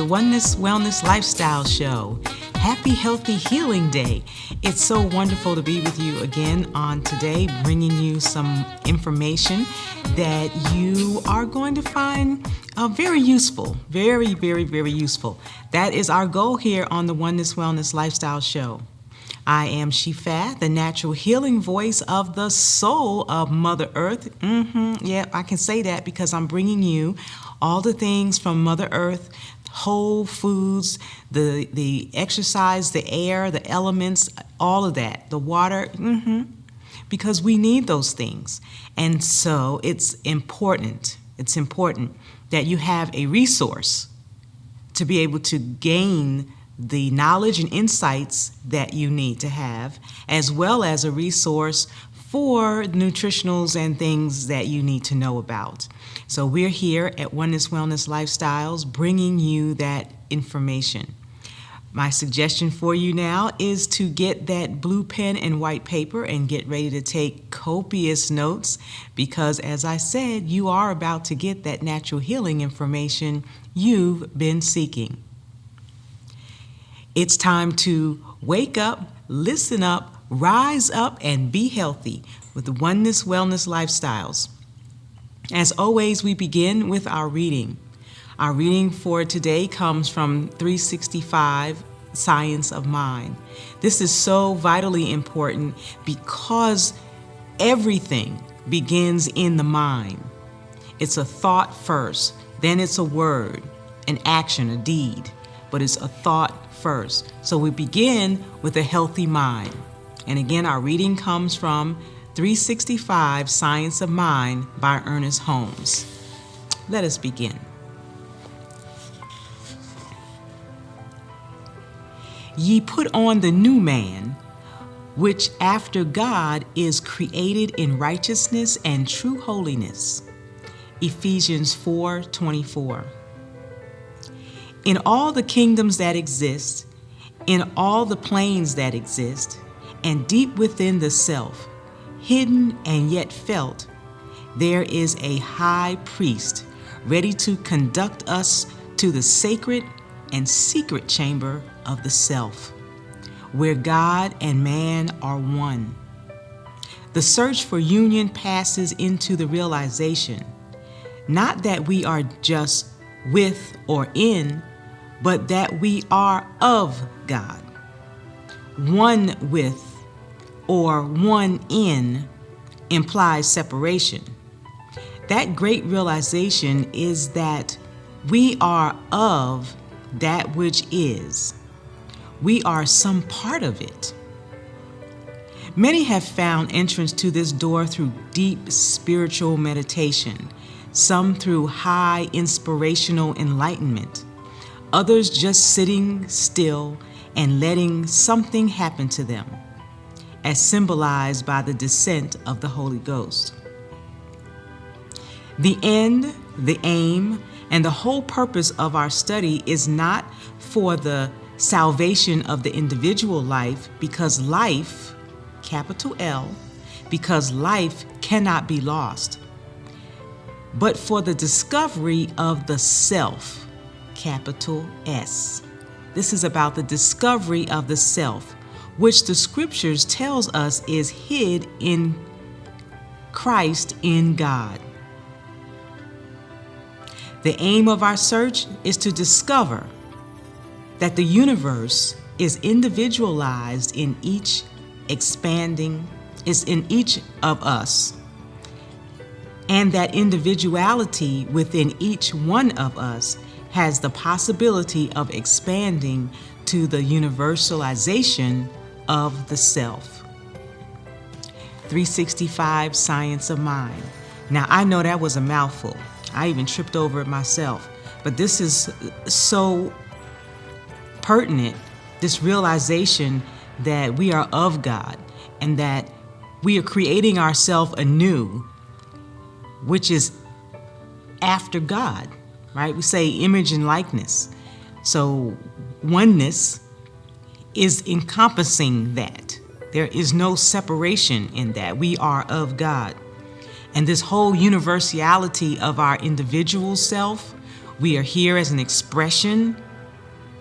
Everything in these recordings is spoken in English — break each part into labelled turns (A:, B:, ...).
A: Oneness Wellness Lifestyle Show. Happy Healthy Healing Day. It's so wonderful to be with you again on today, bringing you some information that you are going to find very useful, very, very, very useful. That is our goal here on the Oneness Wellness Lifestyle Show. I am Shifa, the natural healing voice of the soul of Mother Earth. Yeah, I can say that because I'm bringing you all the things from Mother Earth, whole foods, the exercise, the air, the elements, all of that, the water, because we need those things. And so it's important that you have a resource to be able to gain the knowledge and insights that you need to have, as well as a resource for nutritionals and things that you need to know about. So we're here at Oneness Wellness Lifestyles bringing you that information. My suggestion for you now is to get that blue pen and white paper and get ready to take copious notes, because as I said, you are about to get that natural healing information you've been seeking. It's time to wake up, listen up, rise up, and be healthy with the Oneness Wellness Lifestyles. As always, we begin with our reading. Our reading for today comes from 365, Science of Mind. This is so vitally important because everything begins in the mind. It's a thought first, then it's a word, an action, a deed, but it's a thought first. So we begin with a healthy mind. And again, our reading comes from 365 Science of Mind by Ernest Holmes. Let us begin. Ye put on the new man, which after God is created in righteousness and true holiness. Ephesians 4:24. In all the kingdoms that exist, in all the planes that exist, and deep within the self, hidden and yet felt, there is a high priest ready to conduct us to the sacred and secret chamber of the self, where God and man are one. The search for union passes into the realization, not that we are just with or in, but that we are of God. One with or one in implies separation. That great realization is that we are of that which is. We are some part of it. Many have found entrance to this door through deep spiritual meditation, some through high inspirational enlightenment, others just sitting still and letting something happen to them, as symbolized by the descent of the Holy Ghost. The end, the aim, and the whole purpose of our study is not for the salvation of the individual life, because life, capital L, because life cannot be lost, but for the discovery of the self, capital S. This is about the discovery of the self, which the scriptures tells us is hid in Christ in God. The aim of our search is to discover that the universe is individualized in each of us, and that individuality within each one of us has the possibility of expanding to the universalization of the self. 365 Science of Mind. Now, I know that was a mouthful. I even tripped over it myself. But this is so pertinent, this realization that we are of God and that we are creating ourselves anew, which is after God, right? We say image and likeness. So oneness is encompassing that. There is no separation in that. We are of God. And this whole universality of our individual self, we are here as an expression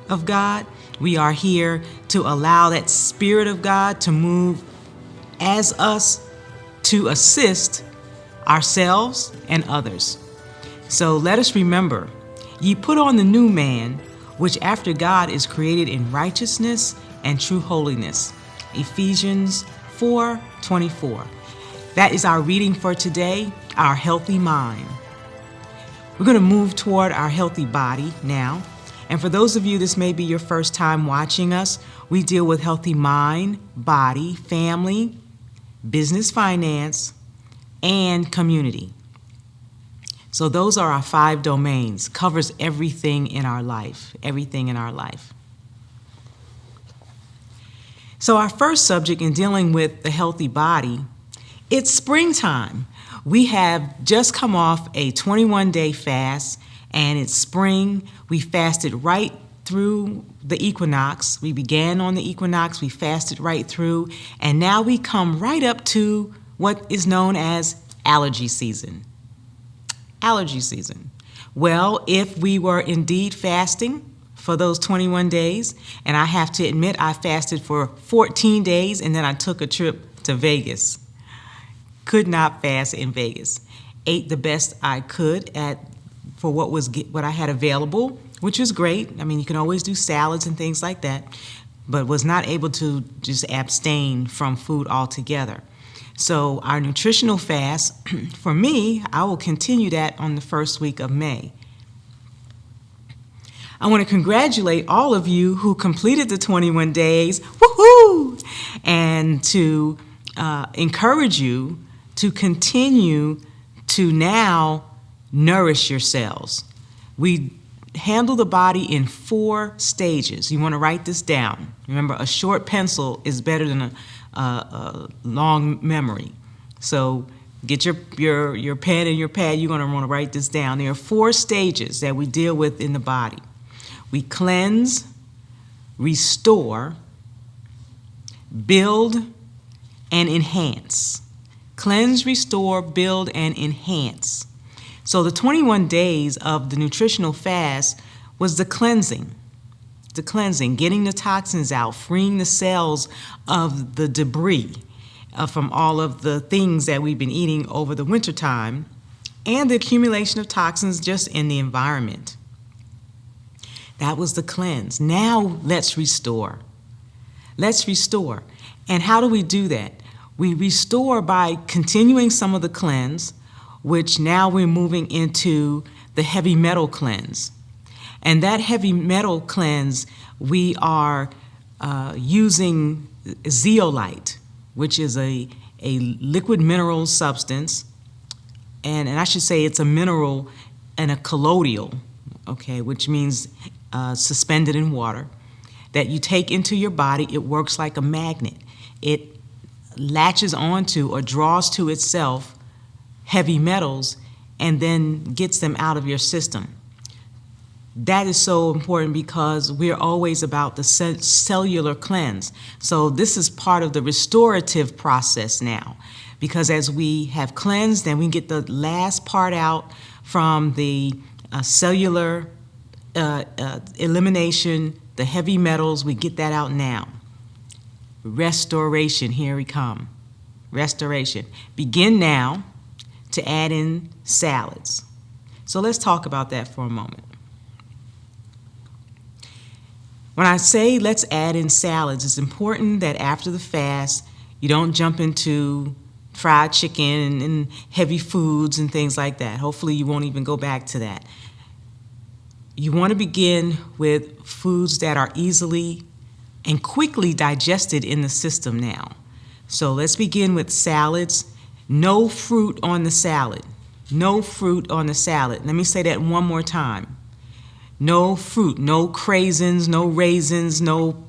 A: of God. We are here to allow that Spirit of God to move as us to assist ourselves and others. So let us remember, ye put on the new man, which after God is created in righteousness and true holiness. Ephesians 4:24. That is our reading for today, our healthy mind. We're going to move toward our healthy body now. And for those of you, this may be your first time watching us, we deal with healthy mind, body, family, business, finance, and community. So those are our 5 domains, covers everything in our life, everything in our life. So our first subject in dealing with the healthy body, it's springtime. We have just come off a 21-day fast, and it's spring. We fasted right through the equinox. We began on the equinox, we fasted right through, and now we come right up to what is known as allergy season. Allergy season. Well, if we were indeed fasting for those 21 days, and I have to admit I fasted for 14 days and then I took a trip to Vegas. Could not fast in Vegas. Ate the best I could for what I had available, which was great. I mean, you can always do salads and things like that, but was not able to just abstain from food altogether. So our nutritional fast, for me, I will continue that on the first week of May. I want to congratulate all of you who completed the 21 days, woohoo! And to encourage you to continue to now nourish yourselves. We handle the body in 4 stages. You want to write this down. Remember, a short pencil is better than a long memory. So get your pen and your pad. You're going to want to write this down. There are 4 stages that we deal with in the body. We cleanse, restore, build, and enhance. Cleanse, restore, build, and enhance. So the 21 days of the nutritional fast was the cleansing, getting the toxins out, freeing the cells of the debris from all of the things that we've been eating over the wintertime, and the accumulation of toxins just in the environment. That was the cleanse. Now let's restore. Let's restore. And how do we do that? We restore by continuing some of the cleanse, which now we're moving into the heavy metal cleanse. And that heavy metal cleanse, we are using zeolite, which is a liquid mineral substance. And I should say it's a mineral and a colloidal, okay, which means suspended in water, that you take into your body. It works like a magnet. It latches onto or draws to itself heavy metals and then gets them out of your system. That is so important because we're always about the cellular cleanse. So this is part of the restorative process now, because as we have cleansed, then we get the last part out from the cellular elimination, the heavy metals, we get that out now. Restoration, here we come. Restoration. Begin now to add in salads. So let's talk about that for a moment. When I say let's add in salads, it's important that after the fast, you don't jump into fried chicken and heavy foods and things like that. Hopefully you won't even go back to that. You want to begin with foods that are easily and quickly digested in the system now. So let's begin with salads. No fruit on the salad. No fruit on the salad. Let me say that one more time. No fruit, no craisins, no raisins, no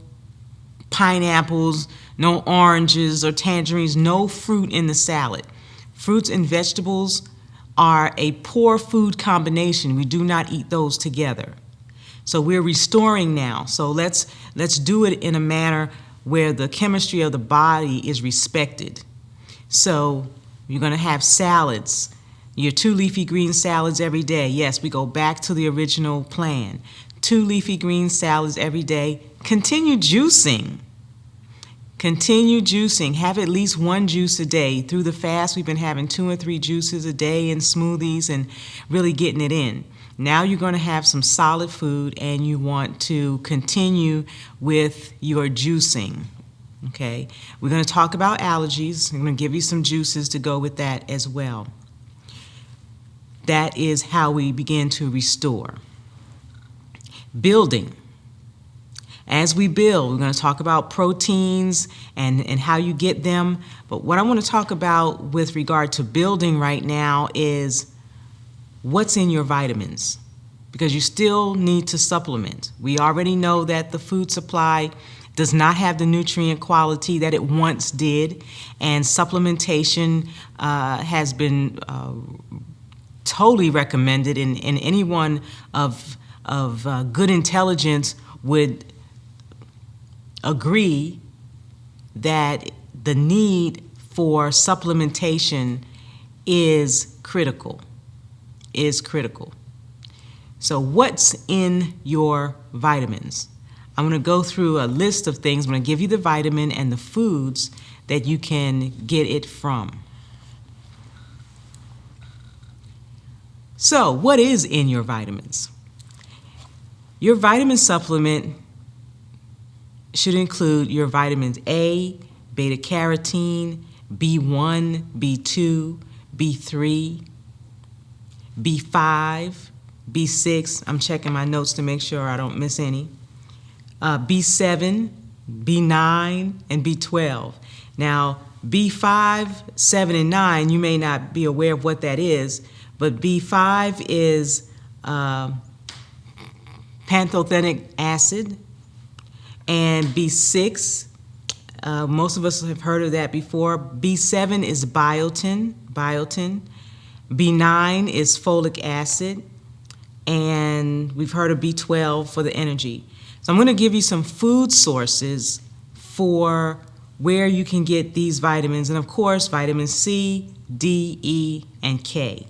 A: pineapples, no oranges or tangerines, no fruit in the salad. Fruits and vegetables are a poor food combination. We do not eat those together. So we're restoring now. So let's do it in a manner where the chemistry of the body is respected. So you're going to have salads, your 2 leafy green salads every day. Yes, we go back to the original plan. 2 leafy green salads every day. Continue juicing. Continue juicing. Have at least 1 juice a day. Through the fast, we've been having 2 or 3 juices a day and smoothies and really getting it in. Now you're going to have some solid food, and you want to continue with your juicing. Okay, we're going to talk about allergies. I'm going to give you some juices to go with that as well. That is how we begin to restore. Building. As we build, we're going to talk about proteins and how you get them. But what I want to talk about with regard to building right now is what's in your vitamins, because you still need to supplement. We already know that the food supply does not have the nutrient quality that it once did, and supplementation has been totally recommended, and anyone of good intelligence would agree that the need for supplementation is critical. So what's in your vitamins? I'm going to go through a list of things. I'm going to give you the vitamin and the foods that you can get it from. So, what is in your vitamins? Your vitamin supplement should include your vitamins A, beta-carotene, B1, B2, B3, B5, B6. I'm checking my notes to make sure I don't miss any. B7, B9, and B12. Now, B5, 7, and 9, you may not be aware of what that is, but B5 is pantothenic acid, and B6, most of us have heard of that before. B7 is biotin. B9 is folic acid, and we've heard of B12 for the energy. So I'm going to give you some food sources for where you can get these vitamins, and of course, vitamin C, D, E, and K.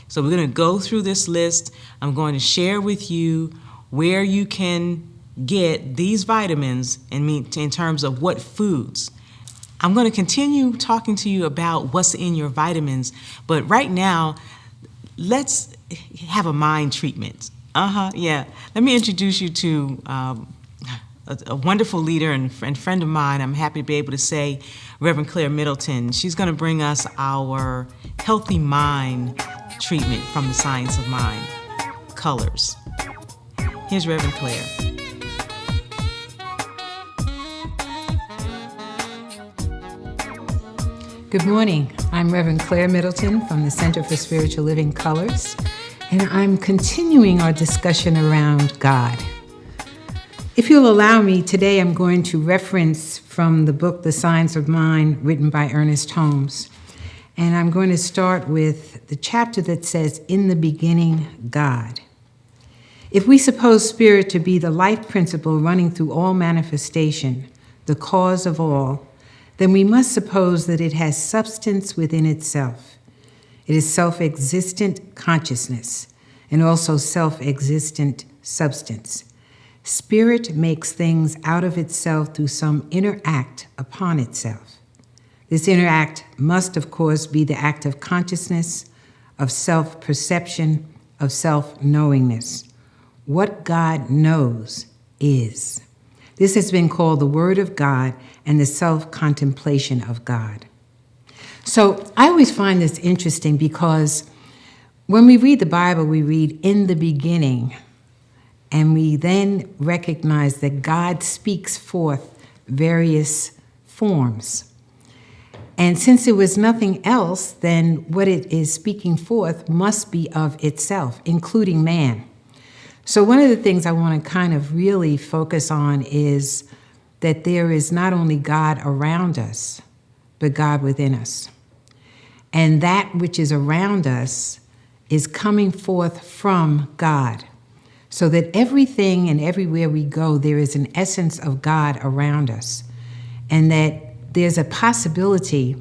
A: So we're going to go through this list. I'm going to share with you where you can get these vitamins in terms of what foods. I'm going to continue talking to you about what's in your vitamins, but right now, let's have a mind treatment. Yeah. Let me introduce you to a wonderful leader and friend of mine. I'm happy to be able to say Reverend Claire Middleton. She's going to bring us our healthy mind treatment from the Science of Mind, colors. Here's Reverend Claire.
B: Good morning. I'm Reverend Claire Middleton from the Center for Spiritual Living Colors, and I'm continuing our discussion around God. If you'll allow me, today I'm going to reference from the book The Science of Mind, written by Ernest Holmes. And I'm going to start with the chapter that says, "In the beginning, God." If we suppose spirit to be the life principle running through all manifestation, the cause of all, then we must suppose that it has substance within itself. It is self-existent consciousness and also self-existent substance. Spirit makes things out of itself through some inner act upon itself. This inner act must, of course, be the act of consciousness, of self-perception, of self-knowingness. What God knows is. This has been called the Word of God and the self-contemplation of God. So I always find this interesting because when we read the Bible, we read "in the beginning," and we then recognize that God speaks forth various forms. And since there was nothing else, then what it is speaking forth must be of itself, including man. So one of the things I want to kind of really focus on is that there is not only God around us, but God within us. And that which is around us is coming forth from God. So that everything and everywhere we go, there is an essence of God around us. And that there's a possibility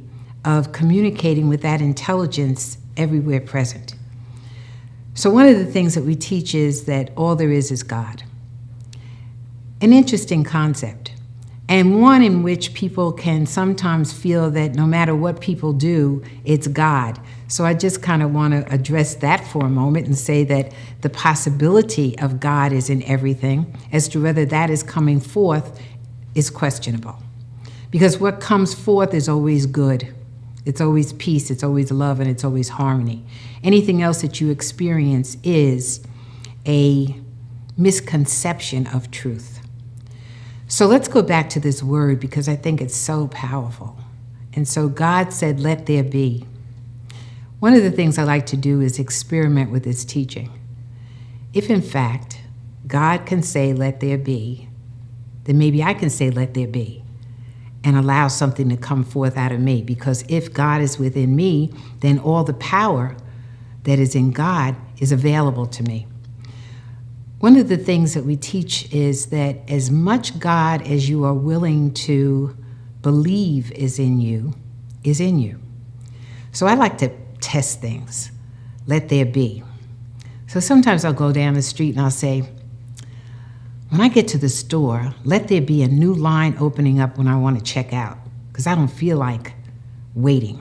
B: of communicating with that intelligence everywhere present. So one of the things that we teach is that all there is God. An interesting concept, and one in which people can sometimes feel that no matter what people do, it's God. So I just kind of want to address that for a moment and say that the possibility of God is in everything. As to whether that is coming forth is questionable. Because what comes forth is always good. It's always peace, it's always love, and it's always harmony. Anything else that you experience is a misconception of truth. So let's go back to this word because I think it's so powerful. And so God said, let there be. One of the things I like to do is experiment with this teaching. If in fact God can say, let there be, then maybe I can say, let there be, and allow something to come forth out of me. Because if God is within me, then all the power that is in God is available to me. One of the things that we teach is that as much God as you are willing to believe is in you. So I like to test things. Let there be. So sometimes I'll go down the street and I'll say, when I get to the store, let there be a new line opening up when I want to check out, because I don't feel like waiting.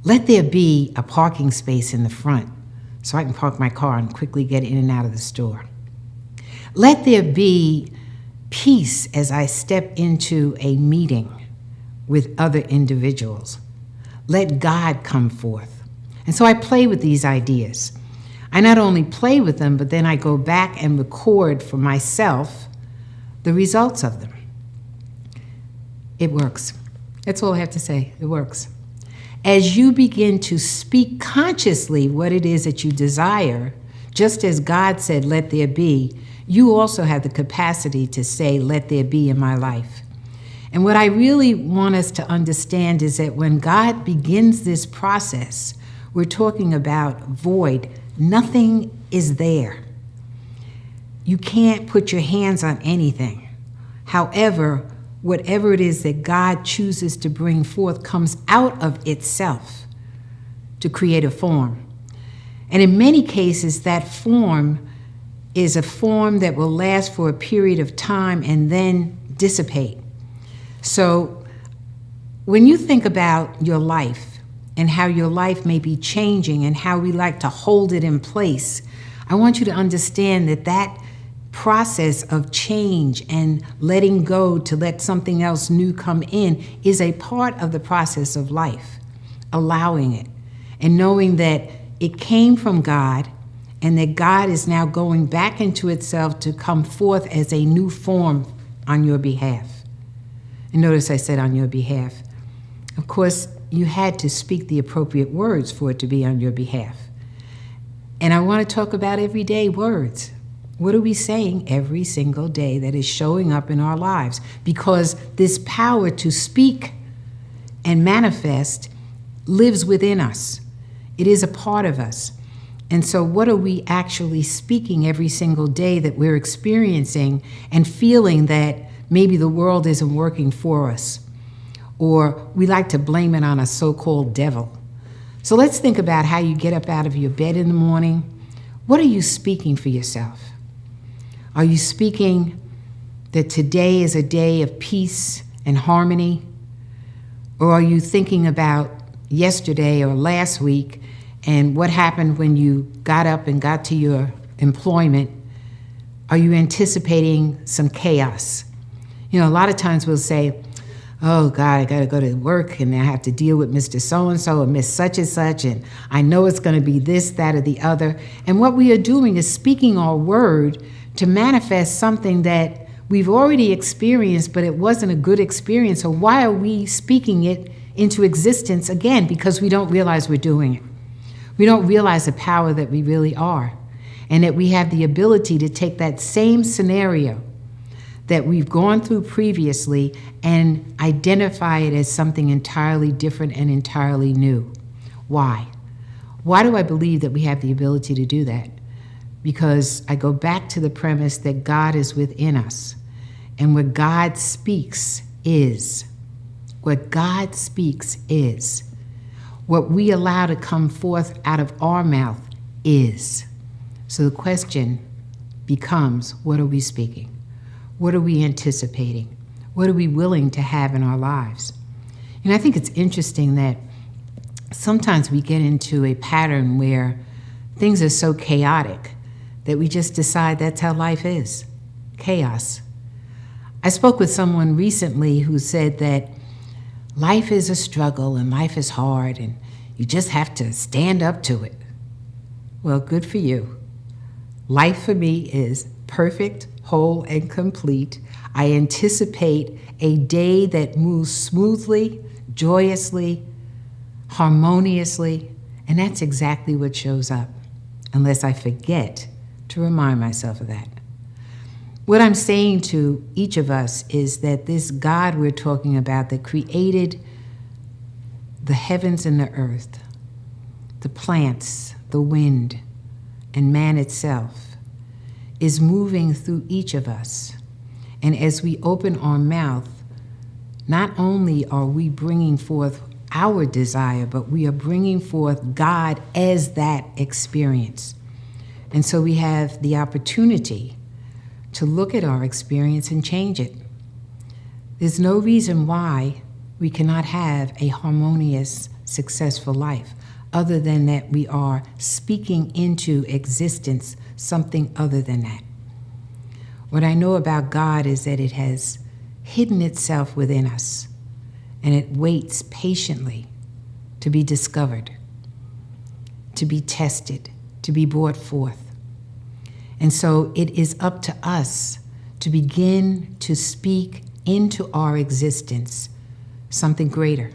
B: Let there be a parking space in the front so I can park my car and quickly get in and out of the store. Let there be peace as I step into a meeting with other individuals. Let God come forth. And so I play with these ideas. I not only play with them, but then I go back and record for myself the results of them. It works. That's all I have to say. It works. As you begin to speak consciously what it is that you desire, just as God said, let there be, you also have the capacity to say, let there be in my life. And what I really want us to understand is that when God begins this process, we're talking about void. Nothing is there. You can't put your hands on anything. However, whatever it is that God chooses to bring forth comes out of itself to create a form. And in many cases, that form is a form that will last for a period of time and then dissipate. So when you think about your life and how your life may be changing and how we like to hold it in place, I want you to understand that that process of change and letting go to let something else new come in is a part of the process of life, allowing it and knowing that it came from God and that God is now going back into itself to come forth as a new form on your behalf. And notice I said on your behalf. Of course, you had to speak the appropriate words for it to be on your behalf. And I want to talk about everyday words. What are we saying every single day that is showing up in our lives? Because this power to speak and manifest lives within us. It is a part of us. And so what are we actually speaking every single day that we're experiencing and feeling that maybe the world isn't working for us? Or we like to blame it on a so-called devil. So let's think about how you get up out of your bed in the morning. What are you speaking for yourself? Are you speaking that today is a day of peace and harmony? Or are you thinking about yesterday or last week and what happened when you got up and got to your employment? Are you anticipating some chaos? You know, a lot of times we'll say, oh God, I gotta go to work and I have to deal with Mr. So-and-so or Miss such and such, and I know it's gonna be this, that, or the other. And what we are doing is speaking our word to manifest something that we've already experienced, but it wasn't a good experience. So why are we speaking it into existence again? Because we don't realize we're doing it. We don't realize the power that we really are, and that we have the ability to take that same scenario that we've gone through previously and identify it as something entirely different and entirely new. Why? Why do I believe that we have the ability to do that? Because I go back to the premise that God is within us, and what God speaks is. What God speaks is. What we allow to come forth out of our mouth is. So the question becomes, what are we speaking? What are we anticipating? What are we willing to have in our lives? And I think it's interesting that sometimes we get into a pattern where things are so chaotic that we just decide that's how life is, chaos. I spoke with someone recently who said that life is a struggle and life is hard and you just have to stand up to it. Well, good for you. Life for me is perfect, whole, and complete. I anticipate a day that moves smoothly, joyously, harmoniously, and that's exactly what shows up, unless I forget to remind myself of that. What I'm saying to each of us is that this God we're talking about that created the heavens and the earth, the plants, the wind, and man itself, is moving through each of us. And as we open our mouth, not only are we bringing forth our desire, but we are bringing forth God as that experience. And so we have the opportunity to look at our experience and change it. There's no reason why we cannot have a harmonious, successful life, other than that we are speaking into existence something other than that. What I know about God is that it has hidden itself within us, and it waits patiently to be discovered, to be tested, to be brought forth. And so it is up to us to begin to speak into our existence something greater.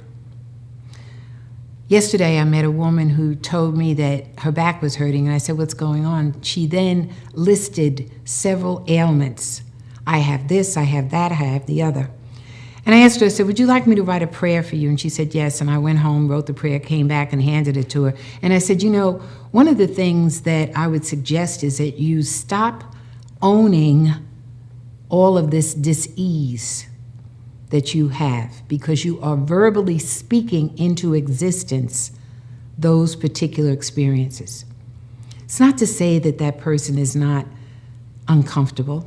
B: Yesterday, I met a woman who told me that her back was hurting, and I said, "What's going on?" She then listed several ailments. I have this, I have that, I have the other. And I asked her, I said, "Would you like me to write a prayer for you?" And she said, "Yes." And I went home, wrote the prayer, came back and handed it to her. And I said, one of the things that I would suggest is that you stop owning all of this dis-ease that you have, because you are verbally speaking into existence those particular experiences. It's not to say that that person is not uncomfortable,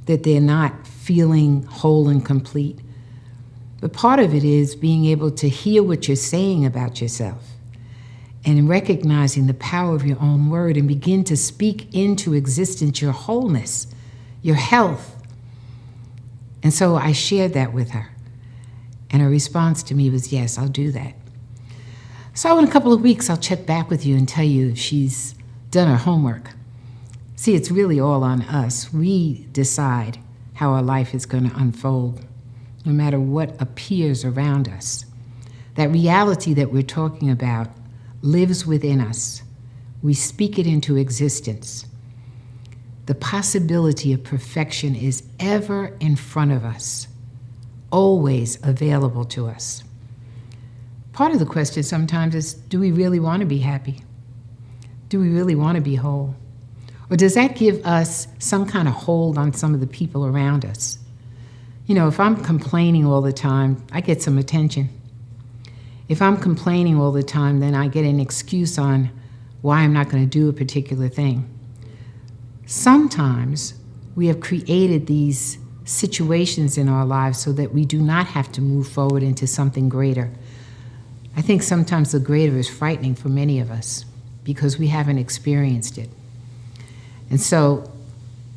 B: that they're not feeling whole and complete. But part of it is being able to hear what you're saying about yourself and recognizing the power of your own word and begin to speak into existence your wholeness, your health. And so I shared that with her. And her response to me was, "Yes, I'll do that." So in a couple of weeks, I'll check back with you and tell you if she's done her homework. See, it's really all on us. We decide how our life is going to unfold, no matter what appears around us. That reality that we're talking about lives within us. We speak it into existence. The possibility of perfection is ever in front of us, always available to us. Part of the question sometimes is, do we really want to be happy? Do we really want to be whole? Or does that give us some kind of hold on some of the people around us? If I'm complaining all the time, I get some attention. If I'm complaining all the time, then I get an excuse on why I'm not going to do a particular thing. Sometimes we have created these situations in our lives so that we do not have to move forward into something greater. I think sometimes the greater is frightening for many of us because we haven't experienced it. And so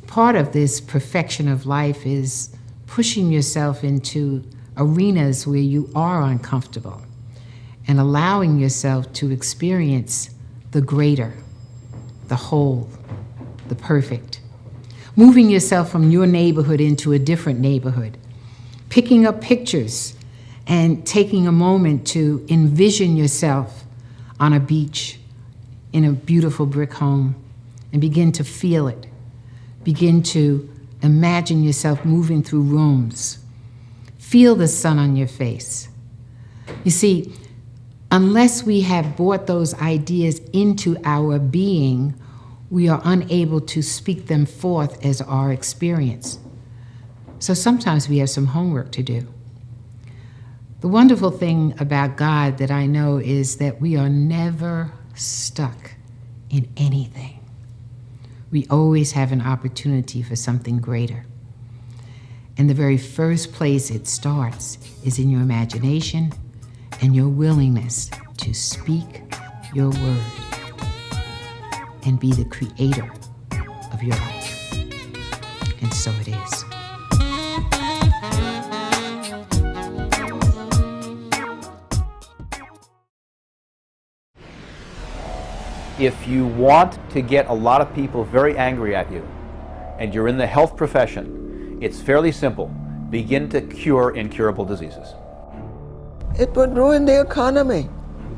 B: part of this perfection of life is pushing yourself into arenas where you are uncomfortable and allowing yourself to experience the greater, the whole, the perfect. Moving yourself from your neighborhood into a different neighborhood. Picking up pictures and taking a moment to envision yourself on a beach in a beautiful brick home and begin to feel it. Begin to imagine yourself moving through rooms. Feel the sun on your face. You see, unless we have brought those ideas into our being, we are unable to speak them forth as our experience. So sometimes we have some homework to do. The wonderful thing about God that I know is that we are never stuck in anything. We always have an opportunity for something greater. And the very first place it starts is in your imagination and your willingness to speak your word and be the creator of your life. And so it is.
C: If you want to get a lot of people very angry at you, and you're in the health profession, it's fairly simple. Begin to cure incurable diseases.
D: It would ruin the economy.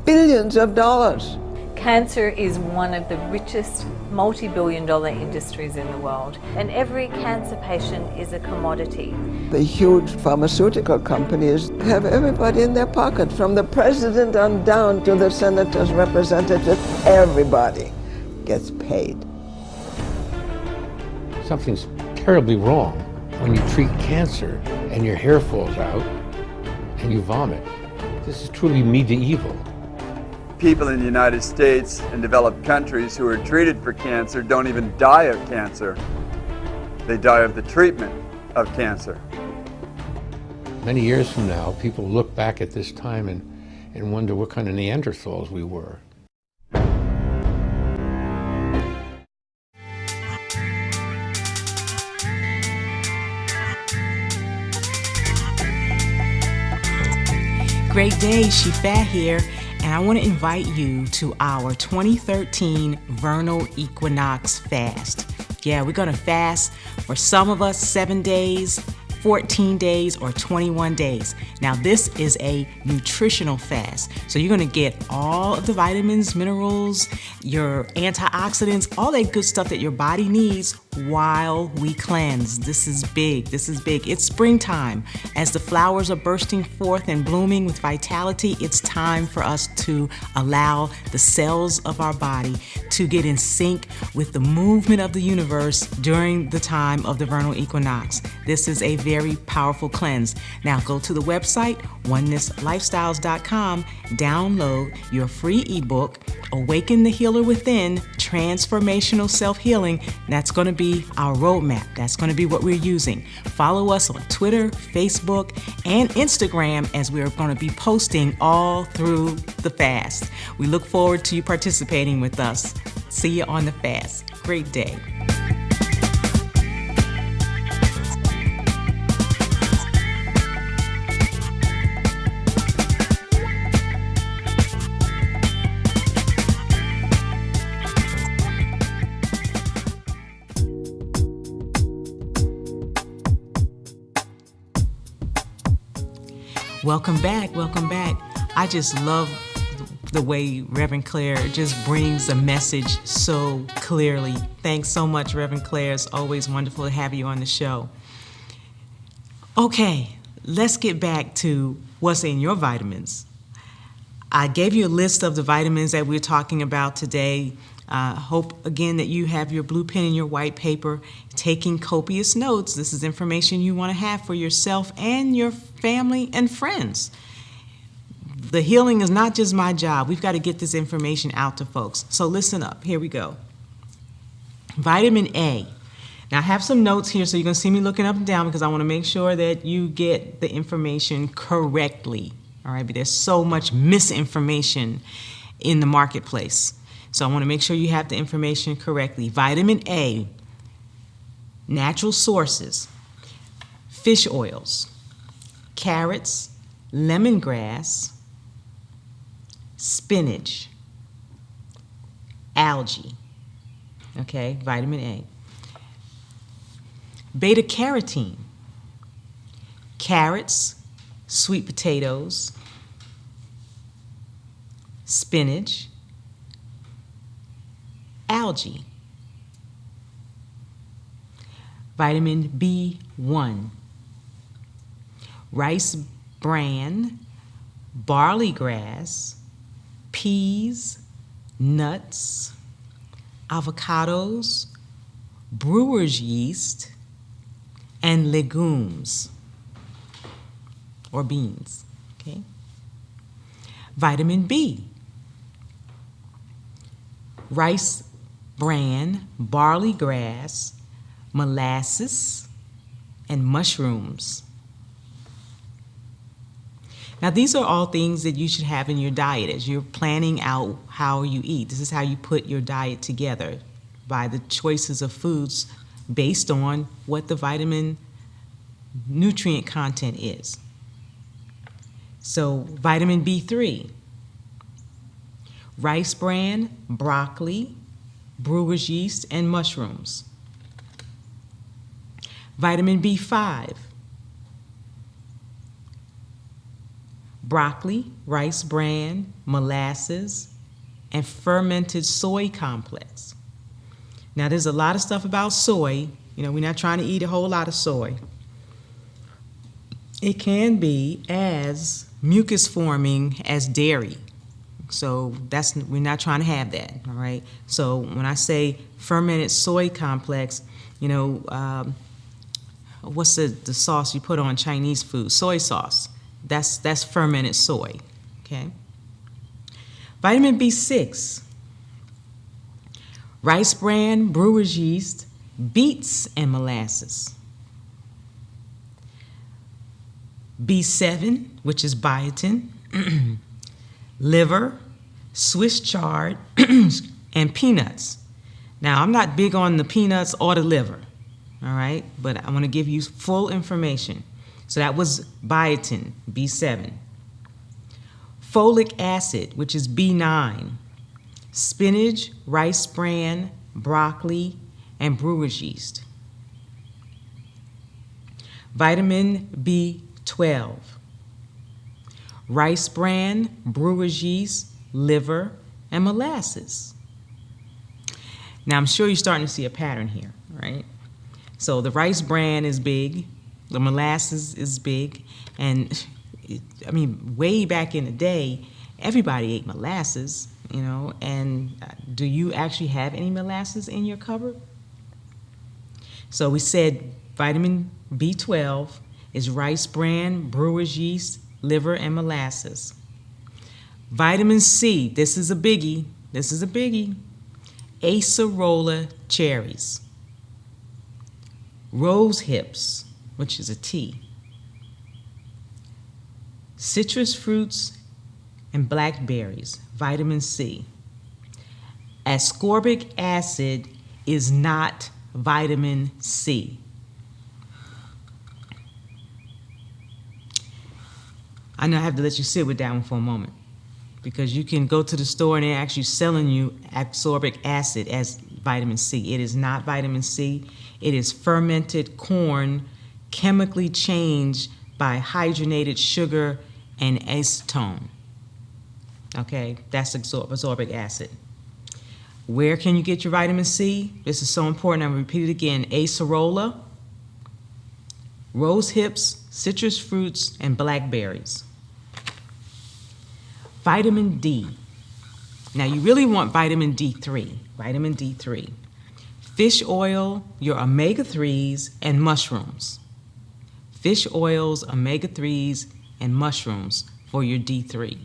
D: Billions of dollars.
E: Cancer is one of the richest multi-billion-dollar industries in the world, and every cancer patient is a commodity.
D: The huge pharmaceutical companies have everybody in their pocket, from the president on down to the senator's representative. Everybody gets paid.
F: Something's terribly wrong when you treat cancer and your hair falls out and you vomit. This is truly medieval.
G: People in the United States and developed countries who are treated for cancer don't even die of cancer. They die of the treatment of cancer.
F: Many years from now, people look back at this time and wonder what kind of Neanderthals we were.
A: Great day, Shifa here, and I want to invite you to our 2013 Vernal Equinox Fast. Yeah, we're going to fast for some of us 7 days, 14 days, or 21 days. Now, this is a nutritional fast. So you're going to get all of the vitamins, minerals, your antioxidants, all that good stuff that your body needs while we cleanse. This is big. This is big. It's springtime. As the flowers are bursting forth and blooming with vitality, it's time for us to allow the cells of our body to get in sync with the movement of the universe during the time of the vernal equinox. This is a very powerful cleanse. Now go to the website, oneness.lifestyles.com, download your free ebook, Awaken the Healer Within, Transformational Self-Healing. That's going to be our roadmap. That's going to be what we're using. Follow us on Twitter, Facebook, and Instagram, as we're going to be posting all through the fast. We look forward to you participating with us. See you on the fast. Great day. Welcome back, welcome back. I just love the way Reverend Claire just brings the message so clearly. Thanks so much, Reverend Claire. It's always wonderful to have you on the show. Okay, let's get back to what's in your vitamins. I gave you a list of the vitamins that we're talking about today. Hope, again, that you have your blue pen and your white paper, taking copious notes. This is information you want to have for yourself and your family and friends. The healing is not just my job. We've got to get this information out to folks. So listen up. Here we go. Vitamin A. Now, I have some notes here, so you're going to see me looking up and down because I want to make sure that you get the information correctly. All right, but there's so much misinformation in the marketplace. So I want to make sure you have the information correctly. Vitamin A, natural sources, fish oils, carrots, lemongrass, spinach, algae. Okay, vitamin A. Beta carotene, carrots, sweet potatoes, spinach, algae. Vitamin B1, rice bran, barley grass, peas, nuts, avocados, brewer's yeast, and legumes or beans. Okay. Vitamin B, rice bran, barley grass, molasses, and mushrooms. Now, these are all things that you should have in your diet as you're planning out how you eat. This is how you put your diet together, by the choices of foods based on what the vitamin nutrient content is. So, vitamin B3, rice bran, broccoli, brewer's yeast, and mushrooms. Vitamin B5, broccoli, rice bran, molasses, and fermented soy complex. Now, there's a lot of stuff about soy. We're not trying to eat a whole lot of soy. It can be as mucus forming as dairy. So we're not trying to have that, all right? So when I say fermented soy complex, what's the sauce you put on Chinese food? Soy sauce. That's fermented soy, okay? Vitamin B6, rice bran, brewer's yeast, beets, and molasses. B7, which is biotin, liver, Swiss chard, and peanuts. Now, I'm not big on the peanuts or the liver, all right? But I want to give you full information. So that was biotin, B7. Folic acid, which is B9. Spinach, rice bran, broccoli, and brewer's yeast. Vitamin B12. Rice bran, brewer's yeast, liver, and molasses. Now, I'm sure you're starting to see a pattern here, right? So the rice bran is big, the molasses is big, and way back in the day, everybody ate molasses, and do you actually have any molasses in your cupboard? So we said vitamin B12 is rice bran, brewer's yeast, liver, and molasses. Vitamin C, this is a biggie, acerola cherries. Rose hips, which is a tea. Citrus fruits and blackberries, vitamin C. Ascorbic acid is not vitamin C. I know I have to let you sit with that one for a moment, because you can go to the store and they're actually selling you ascorbic acid as vitamin C. It is not vitamin C. It is fermented corn chemically changed by hydrogenated sugar and acetone. Okay, that's ascorbic acid. Where can you get your vitamin C? This is so important. I'm going to repeat it again. Acerola, rose hips, citrus fruits, and blackberries. Vitamin D. Now, you really want vitamin D3. Vitamin D3. Fish oil, your omega-3s, and mushrooms. Fish oils, omega-3s, and mushrooms for your D3.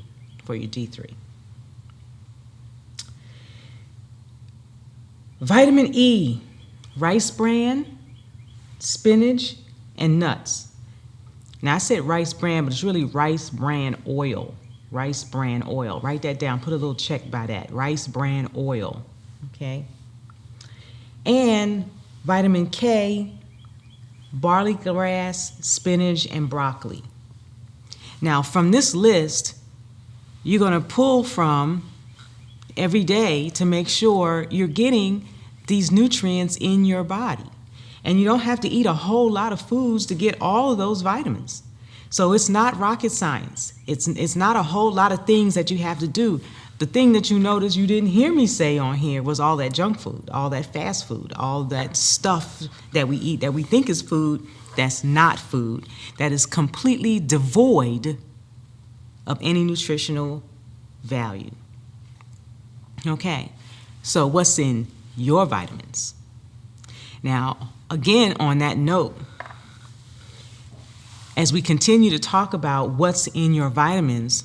A: Vitamin E, rice bran, spinach, and nuts. Now, I said rice bran, but it's really rice bran oil. Rice bran oil. Write that down. Put a little check by that. Rice bran oil. Okay? And vitamin K, barley grass, spinach, and broccoli. Now, from this list, you're going to pull from every day to make sure you're getting these nutrients in your body. And you don't have to eat a whole lot of foods to get all of those vitamins. So it's not rocket science. It's not a whole lot of things that you have to do. The thing that you notice you didn't hear me say on here was all that junk food, all that fast food, all that stuff that we eat that we think is food that's not food, that is completely devoid of any nutritional value. Okay, so what's in your vitamins? Now, again, on that note, as we continue to talk about what's in your vitamins,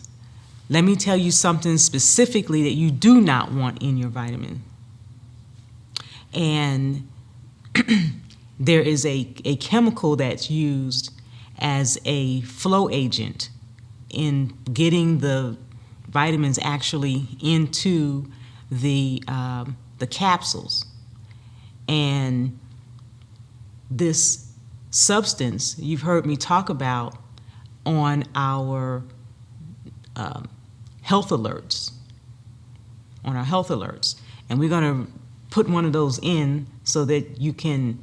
A: let me tell you something specifically that you do not want in your vitamin. And there is a chemical that's used as a flow agent in getting the vitamins actually into the capsules. And this substance you've heard me talk about on our health alerts, and we're going to put one of those in so that you can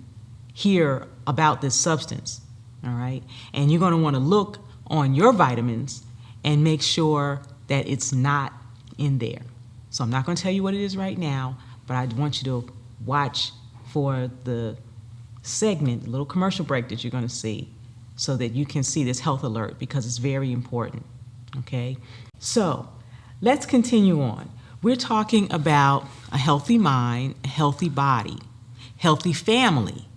A: hear about this substance, all right? And you're going to want to look on your vitamins and make sure that it's not in there. So I'm not going to tell you what it is right now, but I want you to watch for the segment, the little commercial break that you're going to see, so that you can see this health alert, because it's very important, okay? So let's continue on. We're talking about a healthy mind, a healthy body, healthy family.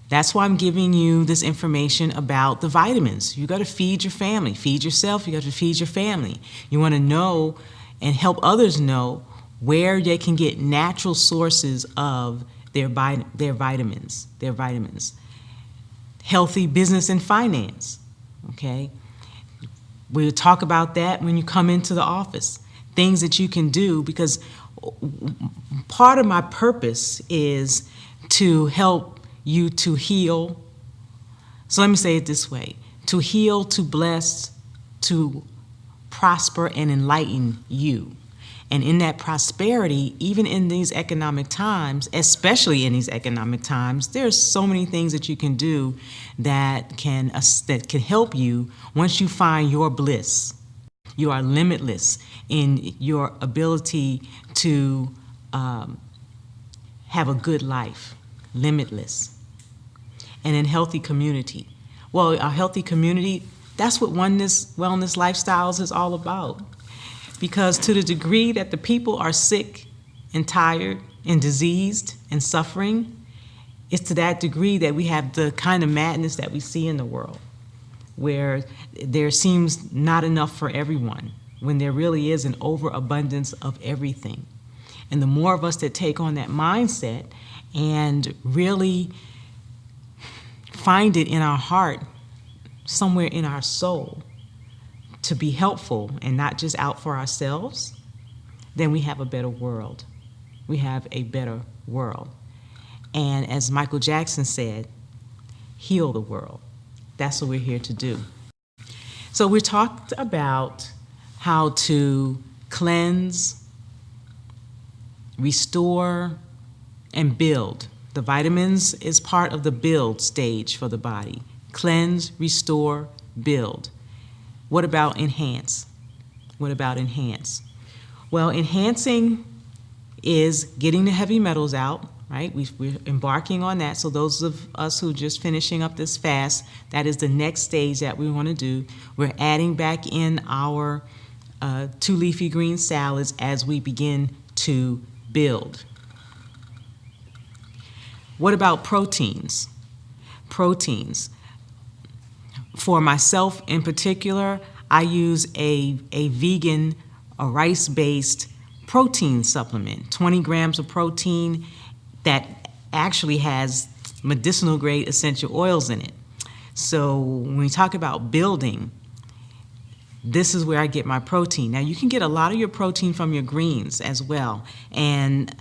A: That's why I'm giving you this information about the vitamins. You got to feed your family, feed yourself, you got to feed your family. You want to know and help others know where they can get natural sources of their vitamins. Healthy business and finance, okay? We'll talk about that when you come into the office. Things that you can do, because part of my purpose is to help you to heal. So let me say it this way: to heal, to bless, to prosper and enlighten you. And in that prosperity, even in these economic times, especially in these economic times, there's so many things that you can do that can help you once you find your bliss. You are limitless in your ability to have a good life, limitless. And in healthy community. Well, a healthy community, that's what Oneness Wellness Lifestyles is all about. Because to the degree that the people are sick and tired and diseased and suffering, it's to that degree that we have the kind of madness that we see in the world, where there seems not enough for everyone, when there really is an overabundance of everything. And the more of us that take on that mindset and really find it in our heart, somewhere in our soul, to be helpful and not just out for ourselves, then we have a better world. We have a better world. And as Michael Jackson said, heal the world. That's what we're here to do. So we talked about how to cleanse, restore, and build. The vitamins is part of the build stage for the body. Cleanse, restore, build. What about enhance? What about enhance? Well, enhancing is getting the heavy metals out, right? We're embarking on that. So those of us who are just finishing up this fast, that is the next stage that we want to do. We're adding back in our 2 leafy green salads as we begin to build. What about proteins? Proteins. For myself in particular, I use a vegan, a rice-based protein supplement, 20 grams of protein that actually has medicinal grade essential oils in it. So when we talk about building, this is where I get my protein. Now you can get a lot of your protein from your greens as well. And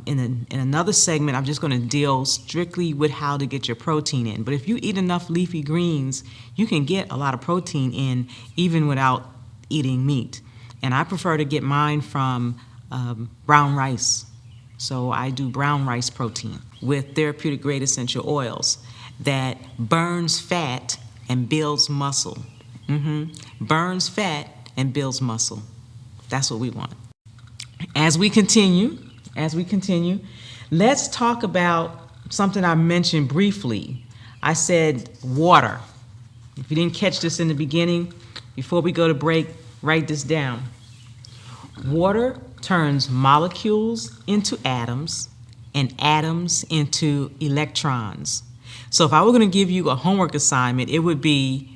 A: in another segment, I'm just going to deal strictly with how to get your protein in. But if you eat enough leafy greens, you can get a lot of protein in even without eating meat. And I prefer to get mine from brown rice. So I do brown rice protein with therapeutic grade essential oils that burns fat and builds muscle. Burns fat and builds muscle. That's what we want. As we continue, let's talk about something I mentioned briefly. I said water. If you didn't catch this in the beginning, before we go to break, write this down. Water turns molecules into atoms and atoms into electrons. So if I were going to give you a homework assignment, it would be,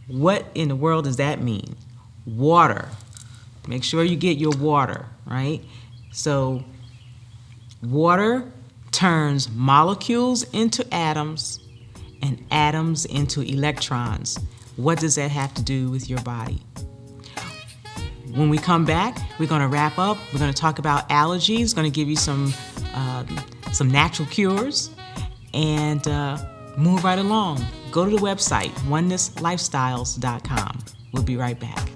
A: what in the world does that mean? Water. Make sure you get your water, right? So water turns molecules into atoms and atoms into electrons. What does that have to do with your body? When we come back, we're going to wrap up. We're going to talk about allergies, going to give you some natural cures, and move right along. Go to the website, oneness.lifestyles.com. We'll be right back.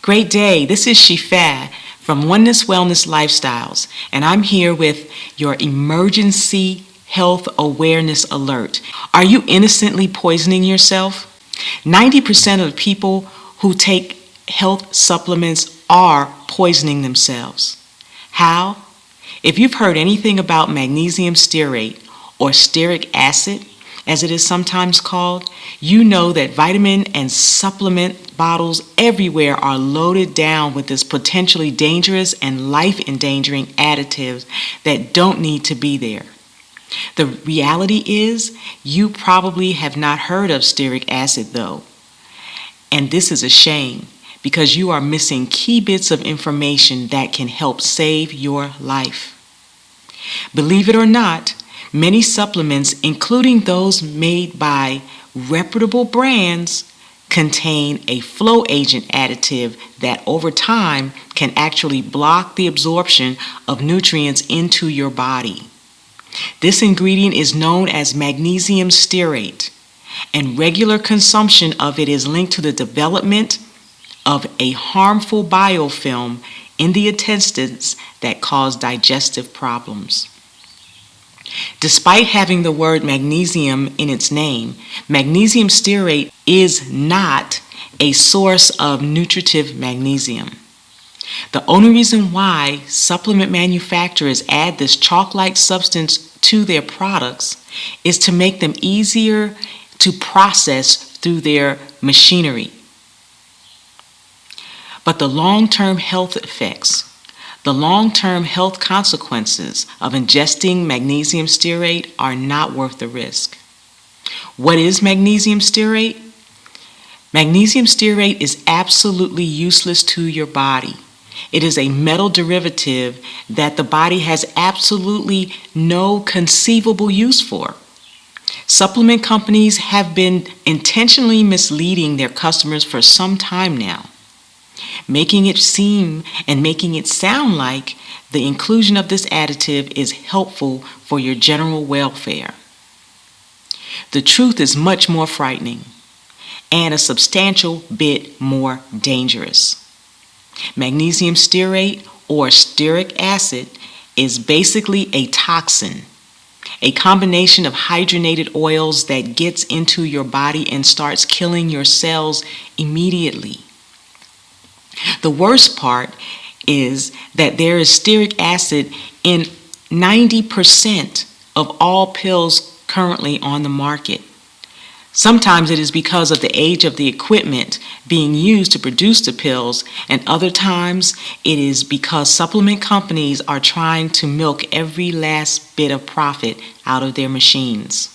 A: Great day. This is Shifa from Oneness Wellness Lifestyles, and I'm here with your emergency health awareness alert. Are you innocently poisoning yourself? 90% of people who take health supplements are poisoning themselves. How? If you've heard anything about magnesium stearate or stearic acid, as it is sometimes called, you know that vitamin and supplement bottles everywhere are loaded down with this potentially dangerous and life-endangering additives that don't need to be there. The reality is, you probably have not heard of stearic acid though. And this is a shame, because you are missing key bits of information that can help save your life. Believe it or not, many supplements, including those made by reputable brands, contain a flow agent additive that over time can actually block the absorption of nutrients into your body. This ingredient is known as magnesium stearate, and regular consumption of it is linked to the development of a harmful biofilm in the intestines that cause digestive problems. Despite having the word magnesium in its name, magnesium stearate is not a source of nutritive magnesium. The only reason why supplement manufacturers add this chalk-like substance to their products is to make them easier to process through their machinery. But the long-term health effects, the long-term health consequences of ingesting magnesium stearate are not worth the risk. What is magnesium stearate? Magnesium stearate is absolutely useless to your body. It is a metal derivative that the body has absolutely no conceivable use for. Supplement companies have been intentionally misleading their customers for some time now, making it seem and making it sound like the inclusion of this additive is helpful for your general welfare. The truth is much more frightening and a substantial bit more dangerous. Magnesium stearate or stearic acid is basically a toxin, a combination of hydrogenated oils that gets into your body and starts killing your cells immediately. The worst part is that there is stearic acid in 90% of all pills currently on the market. Sometimes it is because of the age of the equipment being used to produce the pills, and other times it is because supplement companies are trying to milk every last bit of profit out of their machines.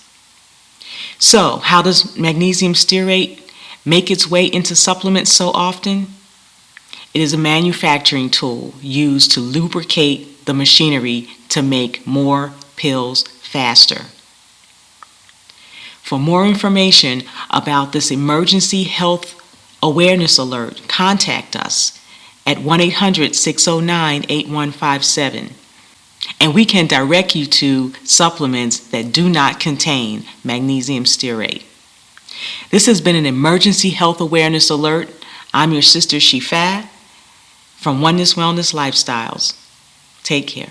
A: So, how does magnesium stearate make its way into supplements so often? It is a manufacturing tool used to lubricate the machinery to make more pills faster. For more information about this emergency health awareness alert, contact us at 1-800-609-8157, and we can direct you to supplements that do not contain magnesium stearate. This has been an emergency health awareness alert. I'm your sister Shifa from Oneness Wellness Lifestyles. Take care.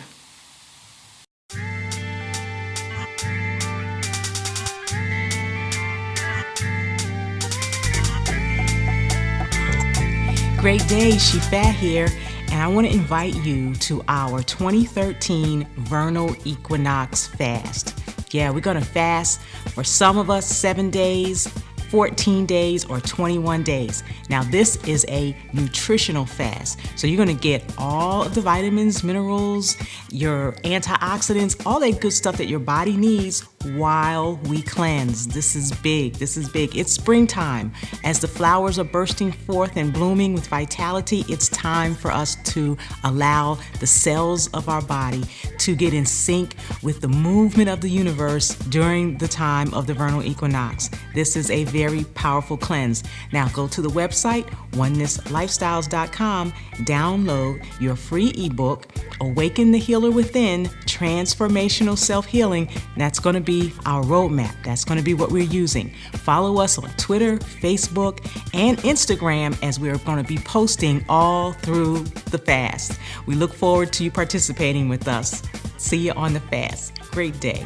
A: Great day, Shifa here, and I want to invite you to our 2013 Vernal Equinox Fast. Yeah, we're going to fast for some of us 7 days, 14 days, or 21 days. Now, this is a nutritional fast, so you're going to get all of the vitamins, minerals, your antioxidants, all that good stuff that your body needs while we cleanse. This is big. This is big. It's springtime. As the flowers are bursting forth and blooming with vitality, it's time for us to allow the cells of our body to get in sync with the movement of the universe during the time of the vernal equinox. This is a very powerful cleanse. Now go to the website, oneness.lifestyles.com, download your free ebook, Awaken the Healer Within, Transformational Self-Healing. That's going to be our roadmap. That's going to be what we're using. Follow us on Twitter, Facebook, and Instagram as we're going to be posting all through the fast. We look forward to you participating with us. See you on the fast. Great day.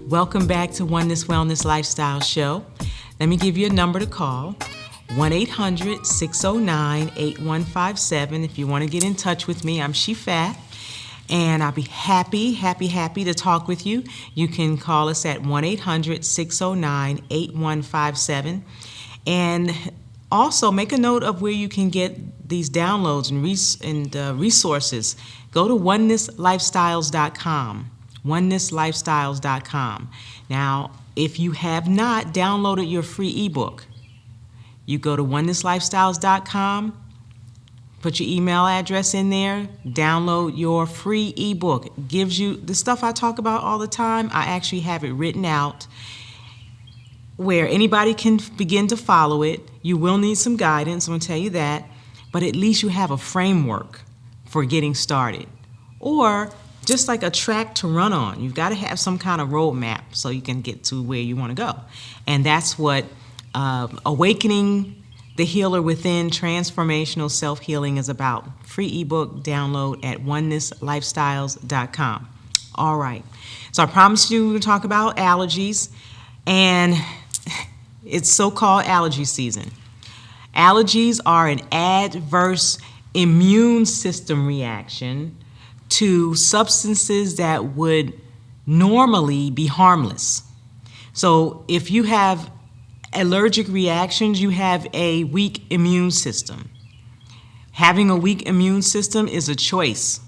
A: Welcome back to Oneness Wellness Lifestyle Show. Let me give you a number to call, 1-800-609-8157. If you want to get in touch with me, I'm Shifa, and I'll be happy to talk with you. You can call us at 1-800-609-8157. And also make a note of where you can get these downloads and resources. Go to oneness.lifestyles.com. oneness.lifestyles.com. Now, if you have not downloaded your free ebook, you go to oneness.lifestyles.com, put your email address in there, download your free ebook. It gives you the stuff I talk about all the time. I actually have it written out where anybody can begin to follow it. You will need some guidance, I'm going to tell you that, but at least you have a framework for getting started. Or just like a track to run on. You've got to have some kind of roadmap so you can get to where you want to go. And that's what Awakening the Healer Within, Transformational Self-Healing is about. Free ebook download at oneness.lifestyles.com. All right. So I promised you we would talk about allergies, and it's so-called allergy season. Allergies are an adverse immune system reaction to substances that would normally be harmless. So if you have allergic reactions, you have a weak immune system. Having a weak immune system is a choice.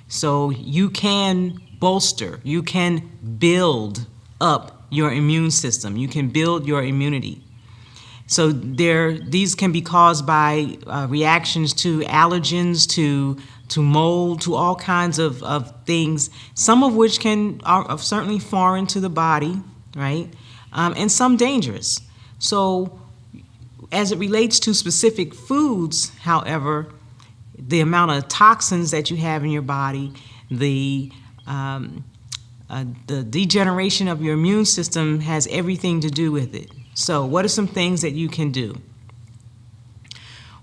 A: So you can bolster, you can build up your immune system, you can build your immunity. So these can be caused by reactions to allergens, to mold, to all kinds of things, some of which are certainly foreign to the body, right? And some dangerous. So as it relates to specific foods, however, the amount of toxins that you have in your body, the degeneration of your immune system has everything to do with it. So what are some things that you can do?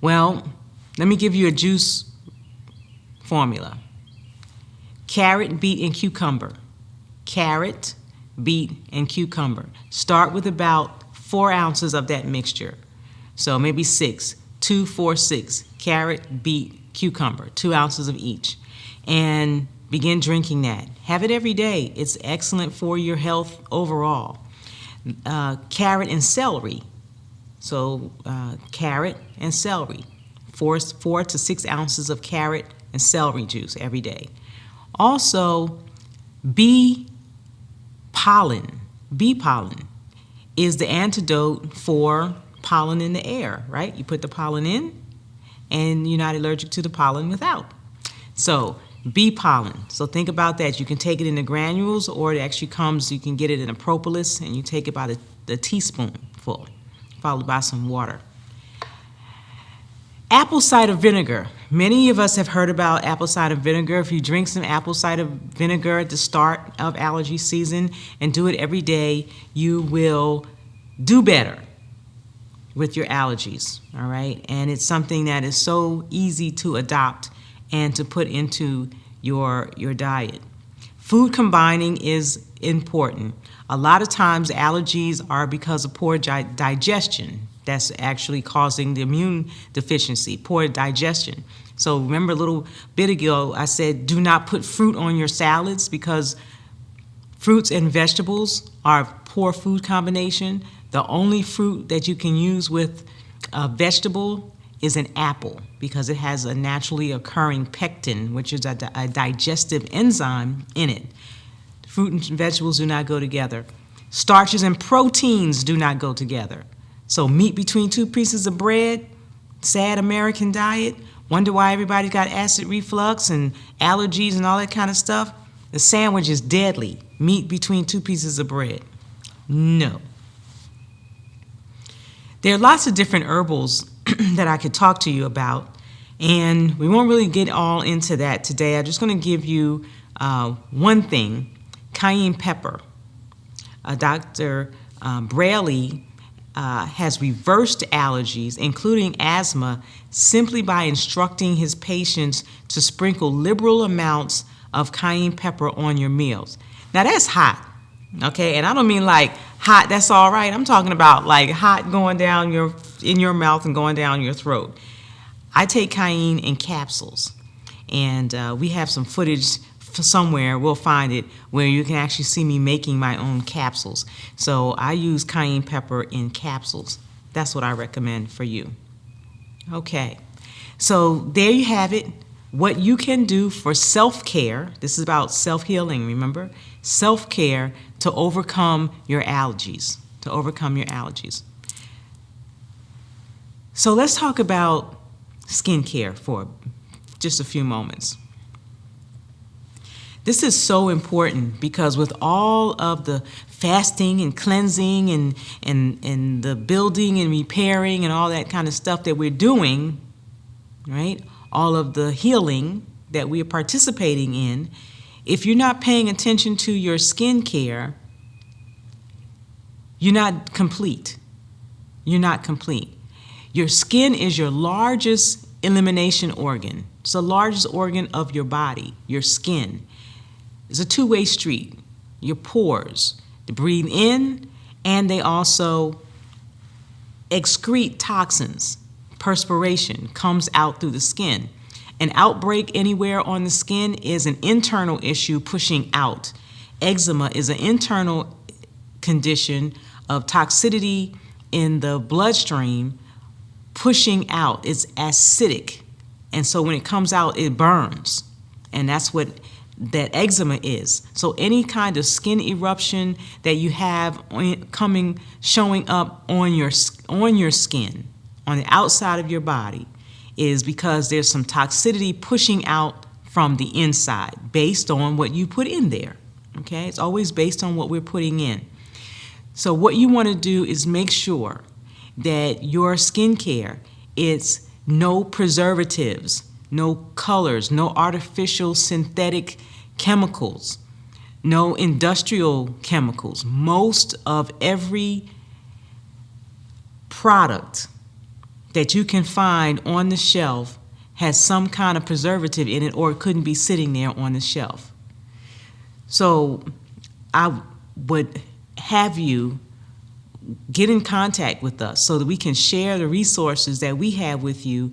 A: Well, let me give you a juice formula. Carrot, beet, and cucumber. Carrot, beet, and cucumber. Start with about 4 ounces of that mixture. So maybe 6, 2, 4, 6. Carrot, beet, cucumber, 2 ounces of each. And begin drinking that. Have it every day. It's excellent for your health overall. Carrot and celery. So carrot and celery. 4 to 6 ounces of carrot and celery juice every day. Also, bee pollen. Bee pollen is the antidote for pollen in the air, right? You put the pollen in, and you're not allergic to the pollen without. So, bee pollen. So think about that. You can take it in the granules, or it actually comes, you can get it in a propolis, and you take it by the teaspoonful, followed by some water. Apple cider vinegar. Many of us have heard about apple cider vinegar. If you drink some apple cider vinegar at the start of allergy season and do it every day, you will do better with your allergies, all right? And it's something that is so easy to adopt and to put into your diet. Food combining is important. A lot of times allergies are because of poor digestion. That's actually causing the immune deficiency, poor digestion. So remember a little bit ago, I said do not put fruit on your salads because Fruits and vegetables are a poor food combination. The only fruit that you can use with a vegetable is an apple because it has a naturally occurring pectin, which is a digestive enzyme in it. Fruit and vegetables do not go together. Starches and proteins do not go together. So meat between two pieces of bread, sad American diet, wonder why everybody got acid reflux and allergies and all that kind of stuff. The sandwich is deadly. Meat between two pieces of bread. No. There are lots of different herbals that I could talk to you about, and we won't really get all into that today. I'm just going to give you one thing, cayenne pepper. Dr. Braley has reversed allergies, including asthma, simply by instructing his patients to sprinkle liberal amounts of cayenne pepper on your meals. Now that's hot, okay? And I don't mean like hot, that's all right. I'm talking about like hot going down in your mouth and going down your throat. I take cayenne in capsules, and we have some footage somewhere, we'll find it, where you can actually see me making my own capsules. So I use cayenne pepper in capsules. That's what I recommend for you. Okay, so there you have it. What you can do for self-care. This is about self-healing, remember? Self-care to overcome your allergies. So let's talk about skincare for just a few moments. This is so important because with all of the fasting and cleansing and the building and repairing and all that kind of stuff that we're doing, right? All of the healing that we are participating in, if you're not paying attention to your skin care, you're not complete. You're not complete. Your skin is your largest elimination organ. It's the largest organ of your body, your skin. It's a two-way street. Your pores, they breathe in, and they also excrete toxins. Perspiration comes out through the skin. An outbreak anywhere on the skin is an internal issue pushing out. Eczema is an internal condition of toxicity in the bloodstream pushing out. It's acidic. And so when it comes out, it burns. And that's what that eczema is. So any kind of skin eruption that you have showing up on your skin, on the outside of your body, is because there's some toxicity pushing out from the inside based on what you put in there. Okay? It's always based on what we're putting in. So what you want to do is make sure that your skincare is no preservatives, no colors, no artificial synthetic chemicals, no industrial chemicals. Most of every product that you can find on the shelf has some kind of preservative in it, or it couldn't be sitting there on the shelf. So I would have you get in contact with us so that we can share the resources that we have with you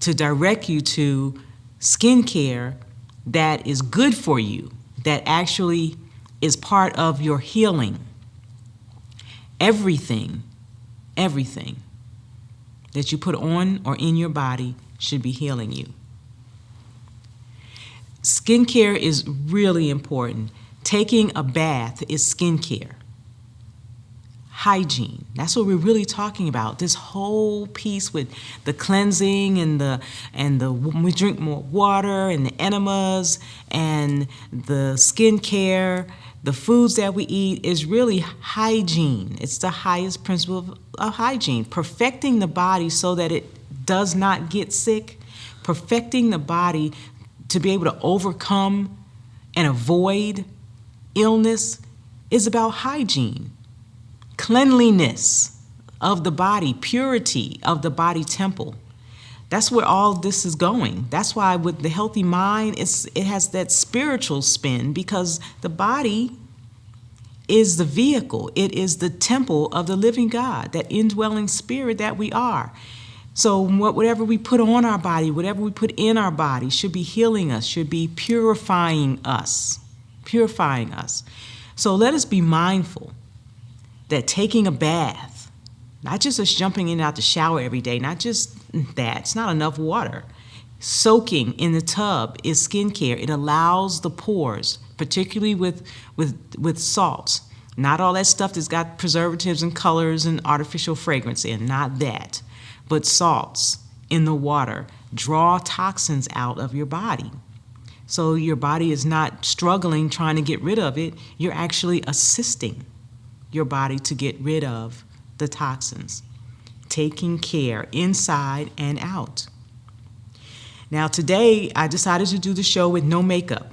A: to direct you to skincare that is good for you, that actually is part of your healing. Everything that you put on or in your body should be healing you. Skincare is really important. Taking a bath is skincare. Hygiene, that's what we're really talking about. This whole piece with the cleansing and we drink more water and the enemas and the skincare, the foods that we eat is really hygiene. It's the highest principle of hygiene. Perfecting the body so that it does not get sick. Perfecting the body to be able to overcome and avoid illness is about hygiene. Cleanliness of the body, purity of the body temple. That's where all this is going. That's why with the healthy mind, it has that spiritual spin, because the body is the vehicle. It is the temple of the living God, that indwelling spirit that we are. So whatever we put on our body, whatever we put in our body should be healing us, should be purifying us. So let us be mindful that taking a bath, not just us jumping in and out the shower every day, not just that, it's not enough water. Soaking in the tub is skincare. It allows the pores, particularly with salts. Not all that stuff that's got preservatives and colors and artificial fragrance in, not that. But salts in the water draw toxins out of your body. So your body is not struggling trying to get rid of it. You're actually assisting your body to get rid of the toxins, taking care inside and out. Now today I decided to do the show with no makeup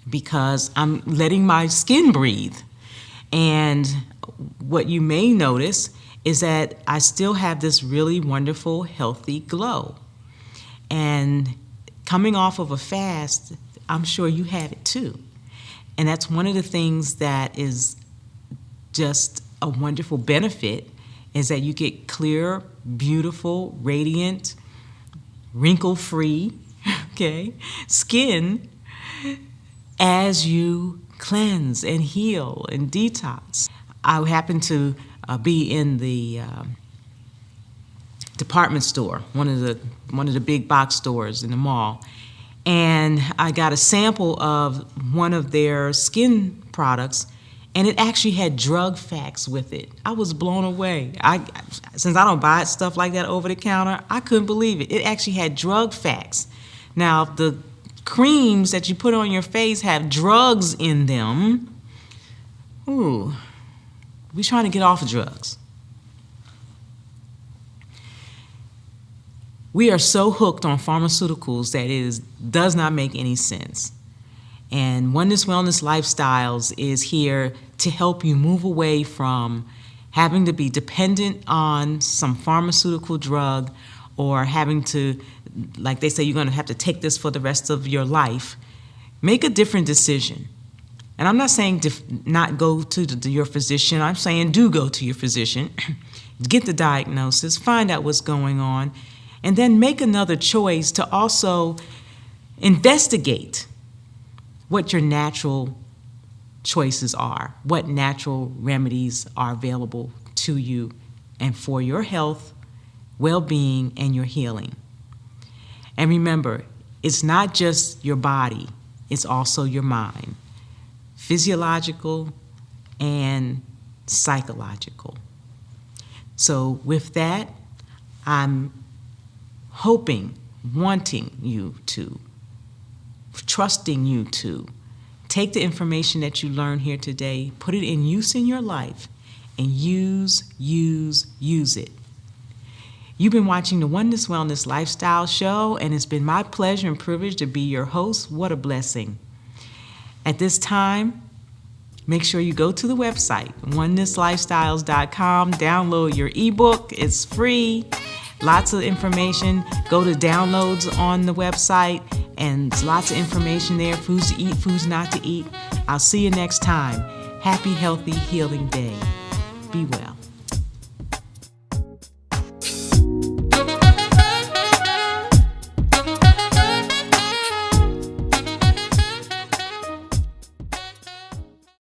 A: because I'm letting my skin breathe. And what you may notice is that I still have this really wonderful, healthy glow. And coming off of a fast, I'm sure you have it too. And that's one of the things that is just a wonderful benefit, is that you get clear, beautiful, radiant, wrinkle-free, okay, skin as you cleanse and heal and detox. I happen to be in the department store, one of the big box stores in the mall, and I got a sample of one of their skin products, and it actually had drug facts with it. I was blown away. Since I don't buy stuff like that over the counter, I couldn't believe it. It actually had drug facts. Now, the creams that you put on your face have drugs in them. Ooh, we're trying to get off of drugs. We are so hooked on pharmaceuticals that it does not make any sense. And Oneness Wellness Lifestyles is here to help you move away from having to be dependent on some pharmaceutical drug, or having to, like they say, you're going to have to take this for the rest of your life. Make a different decision. And I'm not saying not go to your physician. I'm saying do go to your physician, get the diagnosis, find out what's going on, and then make another choice to also investigate what your natural choices are, what natural remedies are available to you and for your health, well-being, and your healing. And remember, it's not just your body, it's also your mind, physiological and psychological. So with that, I'm hoping, wanting you to, trusting you to take the information that you learned here today, put it in use in your life, and use it. You've been watching the Oneness Wellness Lifestyle Show, and it's been my pleasure and privilege to be your host. What a blessing. At this time, make sure you go to the website, onennesslifestyles.com, download your ebook. It's free. Lots of information. Go to downloads on the website, and there's lots of information there, foods to eat, foods not to eat. I'll see you next time. Happy, healthy, healing day. Be well.